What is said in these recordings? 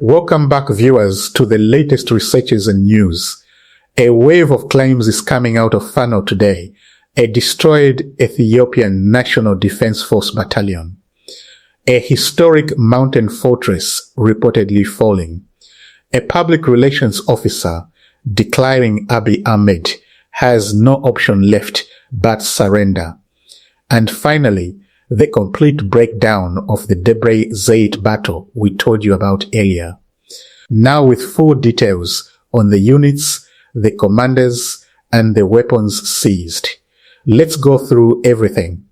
Welcome back, viewers, to the latest researches and news. A wave of claims is coming out of Fano today, a destroyed Ethiopian National Defense Force battalion. A historic mountain fortress reportedly falling. A public relations officer declaring Abiy Ahmed has no option left but surrender. And finally, the complete breakdown of the Debra Zade battle we told you about earlier. Now with full details on the units, the commanders, and the weapons seized. Let's go through everything.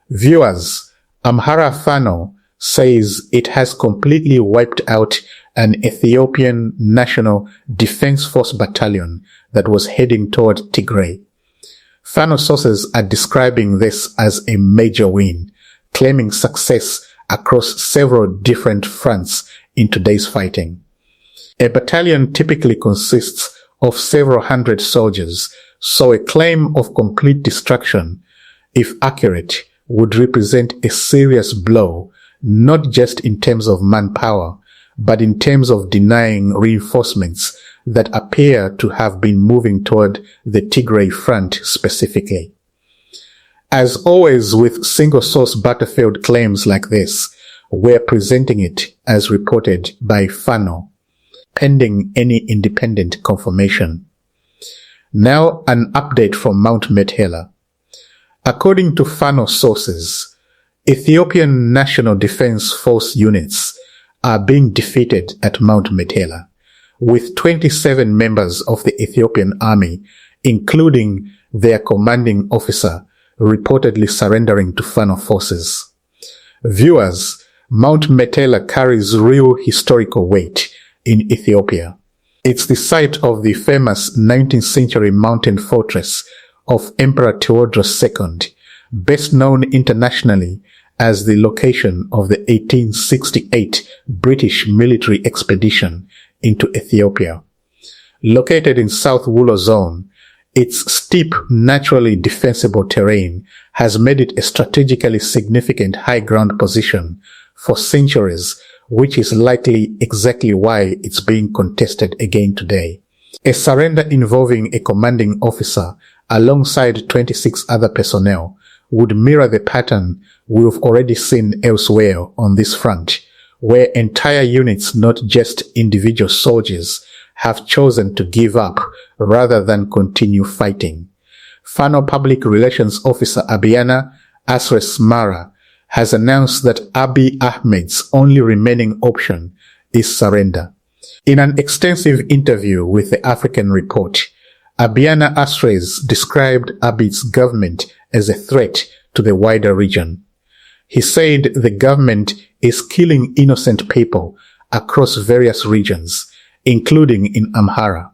Viewers, Amhara Fano says it has completely wiped out an Ethiopian National Defense Force battalion that was heading toward Tigray. Fano sources are describing this as a major win, claiming success across several different fronts in today's fighting. A battalion typically consists of several hundred soldiers, so a claim of complete destruction, if accurate, would represent a serious blow, not just in terms of manpower, but in terms of denying reinforcements that appear to have been moving toward the Tigray front specifically. As always with single-source battlefield claims like this, we're presenting it as reported by Fano, pending any independent confirmation. Now an update from Mount Matella. According to Fano sources, Ethiopian National Defense Force units are being defeated at Mount Matella, with 27 members of the Ethiopian army, including their commanding officer, reportedly surrendering to Fano forces. Viewers, Mount Matella carries real historical weight in Ethiopia. It's the site of the famous 19th century mountain fortress of Emperor Theodros II, best known internationally as the location of the 1868 British military expedition into Ethiopia. Located in South Wollo Zone, its steep, naturally defensible terrain has made it a strategically significant high ground position for centuries, which is likely exactly why it's being contested again today. A surrender involving a commanding officer alongside 26 other personnel would mirror the pattern we've already seen elsewhere on this front, where entire units, not just individual soldiers, have chosen to give up rather than continue fighting. Fano Public Relations Officer Abiana Asres-Mara has announced that Abiy Ahmed's only remaining option is surrender. In an extensive interview with the African Report, Abiana Asres described Abiy's government as a threat to the wider region. He said the government is killing innocent people across various regions, including in Amhara.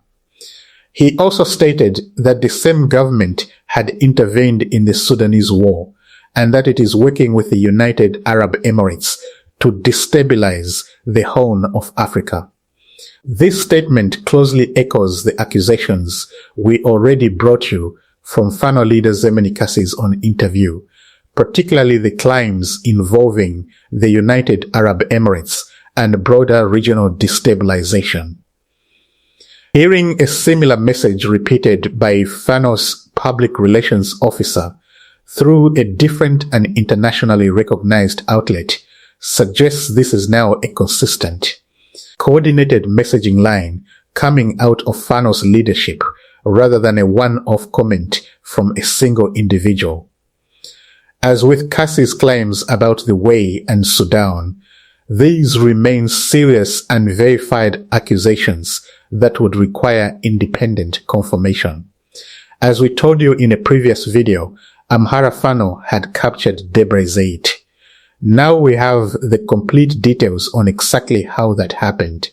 He also stated that the same government had intervened in the Sudanese war and that it is working with the United Arab Emirates to destabilize the Horn of Africa. This statement closely echoes the accusations we already brought you from Fano leader Zemeni Kassi's own interview, particularly the claims involving the United Arab Emirates and broader regional destabilization. Hearing a similar message repeated by Fano's public relations officer through a different and internationally recognized outlet suggests this is now a consistent, coordinated messaging line coming out of Fano's leadership rather than a one-off comment from a single individual. As with Kassi's claims about the Way and Sudan, these remain serious and verified accusations that would require independent confirmation. As we told you in a previous video, Amhara Fano had captured Debra Zade. Now we have the complete details on exactly how that happened.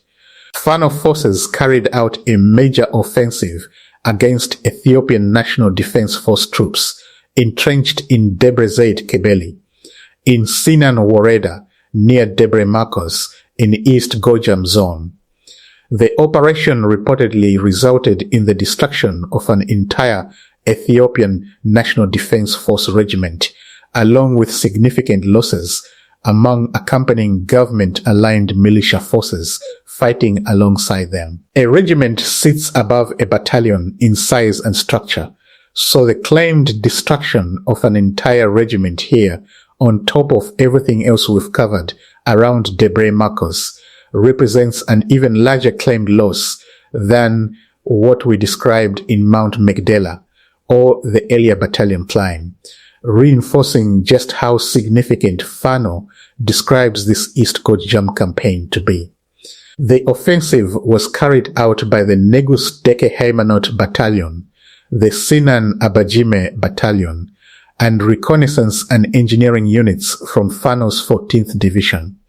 Fano forces carried out a major offensive against Ethiopian National Defense Force troops entrenched in Debra Zade Kebele, in Sinan Woreda near Debre Marcos in East Gojam Zone. The operation reportedly resulted in the destruction of an entire Ethiopian National Defense Force regiment, along with significant losses among accompanying government-aligned militia forces fighting alongside them. A regiment sits above a battalion in size and structure, so the claimed destruction of an entire regiment here, on top of everything else we've covered around Debra Marcos, represents an even larger claimed loss than what we described in Mount Magdala or the earlier battalion climb, reinforcing just how significant Fano describes this East Gojam campaign to be. The offensive was carried out by the Negus Deke Haymanot Battalion, the Sinan Abajime Battalion, and reconnaissance and engineering units from Fano's 14th Division.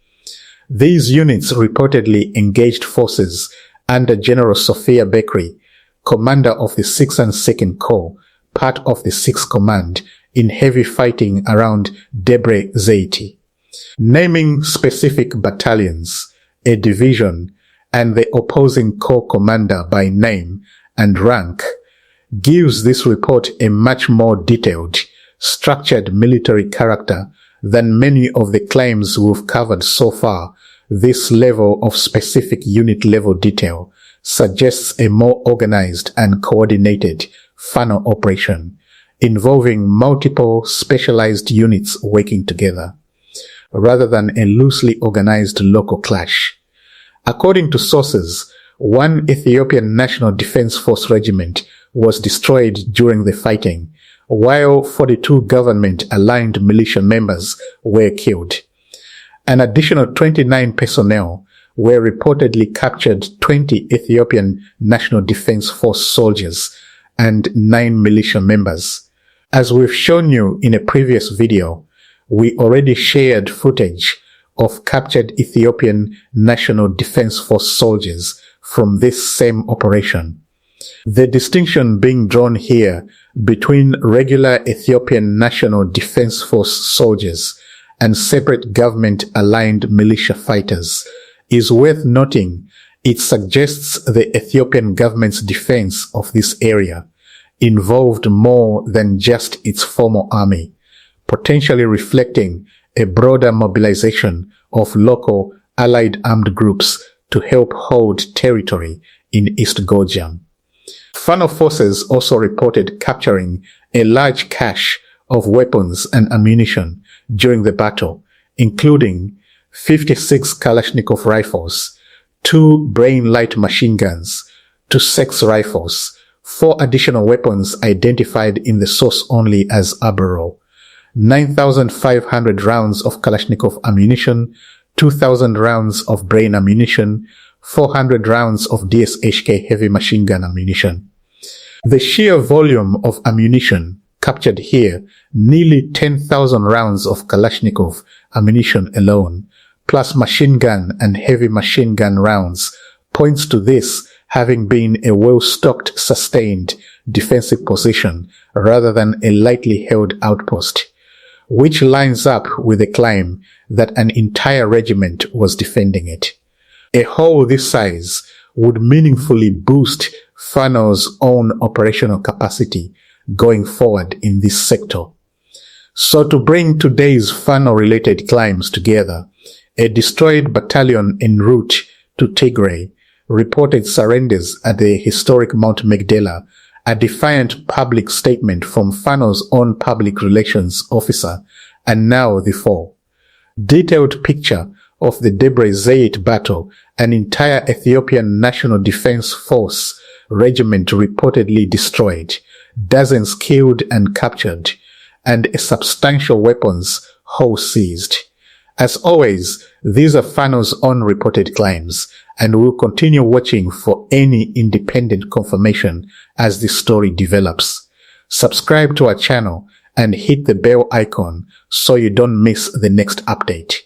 These units reportedly engaged forces under General Sophia Bekri, commander of the 6th and 2nd Corps, part of the 6th Command, in heavy fighting around Debra Zade. Naming specific battalions, a division, and the opposing corps commander by name and rank gives this report a much more detailed, structured military character than many of the claims we've covered so far. This level of specific unit level detail suggests a more organized and coordinated Fano operation involving multiple specialized units working together, rather than a loosely organized local clash. According to sources, one Ethiopian National Defense Force regiment was destroyed during the fighting, while 42 government-aligned militia members were killed. An additional 29 personnel were reportedly captured, 20 Ethiopian National Defense Force soldiers and 9 militia members. As we've shown you in a previous video, we already shared footage of captured Ethiopian National Defense Force soldiers from this same operation. The distinction being drawn here between regular Ethiopian National Defense Force soldiers and separate government-aligned militia fighters is worth noting. It suggests the Ethiopian government's defense of this area involved more than just its formal army, potentially reflecting a broader mobilization of local allied armed groups to help hold territory in East Gojam. Fano forces also reported capturing a large cache of weapons and ammunition during the battle, including 56 Kalashnikov rifles, 2 Brain Light machine guns, 2 Sex rifles, 4 additional weapons identified in the source only as Abaro, 9,500 rounds of Kalashnikov ammunition, 2,000 rounds of Brain ammunition, 400 rounds of DSHK heavy machine gun ammunition. The sheer volume of ammunition captured here, nearly 10,000 rounds of Kalashnikov ammunition alone, plus machine gun and heavy machine gun rounds, points to this having been a well-stocked, sustained defensive position rather than a lightly held outpost, which lines up with the claim that an entire regiment was defending it. A hole this size would meaningfully boost Fano's own operational capacity going forward in this sector. So to bring today's Fano-related claims together, a destroyed battalion en route to Tigray reported surrenders at the historic Mount Magdala, a defiant public statement from Fano's own public relations officer, and now the fall. Detailed picture of the Debra Zade battle, an entire Ethiopian National Defense Force regiment reportedly destroyed, dozens killed and captured, and a substantial weapons haul seized. As always, these are Fano's own reported claims, and we'll continue watching for any independent confirmation as this story develops. Subscribe to our channel and hit the bell icon so you don't miss the next update.